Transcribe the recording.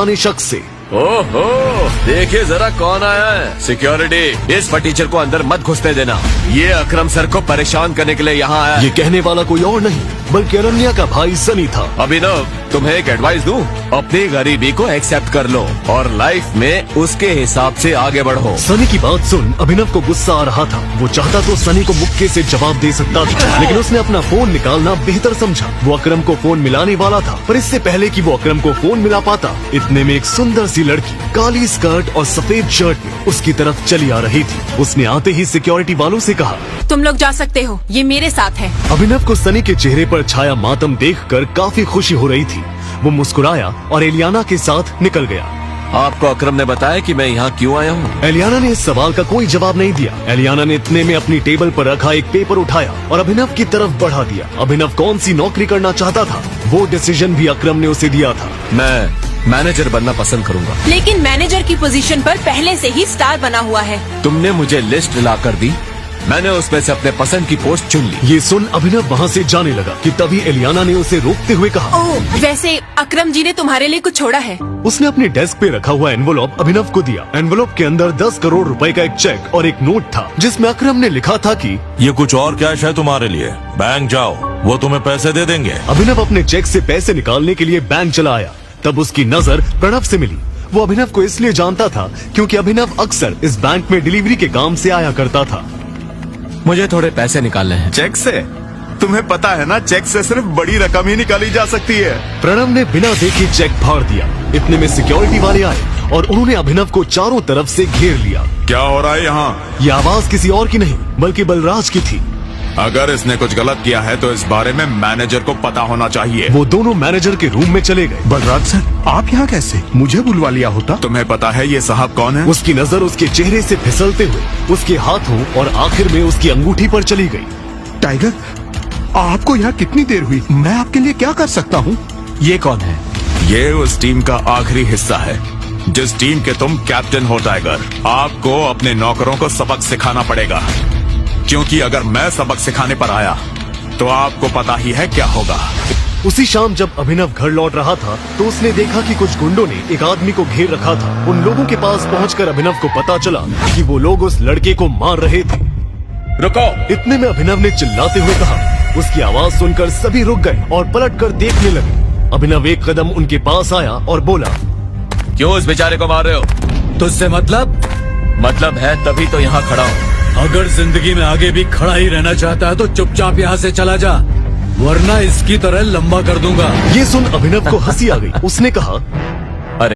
अनजाने शख्स से। ओहो, देखिए जरा कौन आया है। सिक्योरिटी, इस फटीचर को अंदर मत घुसने देना। ये अकरम सर को परेशान करने के लिए यहाँ आया। ये कहने वाला कोई और नहीं बल्कि अनन्या का भाई सनी था। अभिनव, तुम्हें एक एडवाइस दूं? अपनी गरीबी को एक्सेप्ट कर लो और लाइफ में उसके हिसाब से आगे बढ़ो। सनी की बात सुन अभिनव को गुस्सा आ रहा था। वो चाहता तो सनी को मुक्के से जवाब दे सकता था, लेकिन उसने अपना फोन निकालना बेहतर समझा। वो अकरम को फोन मिलाने वाला था, पर इससे पहले कि वो अकरम को फोन मिला पाता, इतने में एक सुंदर सी लड़की काली स्कर्ट और सफेद शर्ट में उसकी तरफ चली आ रही थी। उसने आते ही सिक्योरिटी वालों से कहा, तुम लोग जा सकते हो, ये मेरे साथ है। अभिनव को सनी के चेहरे पर छाया मातम देखकर काफी खुशी हो रही थी। वो मुस्कुराया और एलियाना के साथ निकल गया। आपको अकरम ने बताया कि मैं यहाँ क्यों आया हूँ? एलियाना ने इस सवाल का कोई जवाब नहीं दिया। एलियाना ने इतने में अपनी टेबल पर रखा एक पेपर उठाया और अभिनव की तरफ बढ़ा दिया। अभिनव कौन सी नौकरी करना चाहता था, वो डिसीजन भी अकरम ने उसे दिया था। मैं मैनेजर बनना पसंद करूँगा। लेकिन मैनेजर की पोजीशन पर पहले से ही स्टार बना हुआ है। तुमने मुझे लिस्ट ला कर दी, मैंने उसमें से अपने पसंद की पोस्ट चुन ली। ये सुन अभिनव वहाँ से जाने लगा कि तभी एलियाना ने उसे रोकते हुए कहा, ओह, वैसे अकरम जी ने तुम्हारे लिए कुछ छोड़ा है। उसने अपने डेस्क पे रखा हुआ एनवलप अभिनव को दिया। एनवलप के अंदर 10 करोड़ रुपए का एक चेक और एक नोट था, जिसमें अकरम ने लिखा था कि ये कुछ और कैश है तुम्हारे लिए, बैंक जाओ, वो तुम्हें पैसे दे देंगे। अभिनव अपने चेक से पैसे निकालने के लिए बैंक चला आया। तब उसकी नजर प्रणव से मिली। वो अभिनव को इसलिए जानता था क्योंकि अभिनव अक्सर इस बैंक में डिलीवरी के काम से आया करता था। मुझे थोड़े पैसे निकालने हैं। चेक से? तुम्हें पता है ना, चेक से सिर्फ बड़ी रकम ही निकाली जा सकती है। प्रणव ने बिना देखे चेक फाड़ दिया। इतने में सिक्योरिटी वाले आए और उन्होंने अभिनव को चारों तरफ से घेर लिया। क्या हो रहा है यहाँ? ये आवाज किसी और की नहीं बल्कि बलराज की थी। अगर इसने कुछ गलत किया है तो इस बारे में मैनेजर को पता होना चाहिए। वो दोनों मैनेजर के रूम में चले गए। बलराज सर, आप यहाँ कैसे? मुझे बुलवा लिया होता। तुम्हें पता है ये साहब कौन है? उसकी नजर उसके चेहरे से फिसलते हुए उसके हाथों और आखिर में उसकी अंगूठी पर चली गई। टाइगर, आपको यहाँ कितनी देर हुई? मैं आपके लिए क्या कर सकता हूँ? ये कौन है? ये उस टीम का आखिरी हिस्सा है जिस टीम के तुम कैप्टन हो। टाइगर, आपको अपने नौकरों को सबक सिखाना पड़ेगा, क्योंकि अगर मैं सबक सिखाने पर आया तो आपको पता ही है क्या होगा। उसी शाम जब अभिनव घर लौट रहा था तो उसने देखा कि कुछ गुंडों ने एक आदमी को घेर रखा था। उन लोगों के पास पहुंचकर अभिनव को पता चला कि वो लोग उस लड़के को मार रहे थे। रुको! इतने में अभिनव ने चिल्लाते हुए कहा। उसकी आवाज सुनकर सभी रुक गए और पलटकर देखने लगे। अभिनव एक कदम उनके पास आया और बोला, क्यों उस बेचारे को मार रहे हो? तुझसे मतलब है तभी तो यहाँ खड़ा हूँ। अगर जिंदगी में आगे भी खड़ा ही रहना चाहता है तो चुपचाप यहाँ से चला जा, वरना इसकी तरह लंबा कर दूंगा। ये सुन अभिनव को हंसी आ गई। उसने कहा,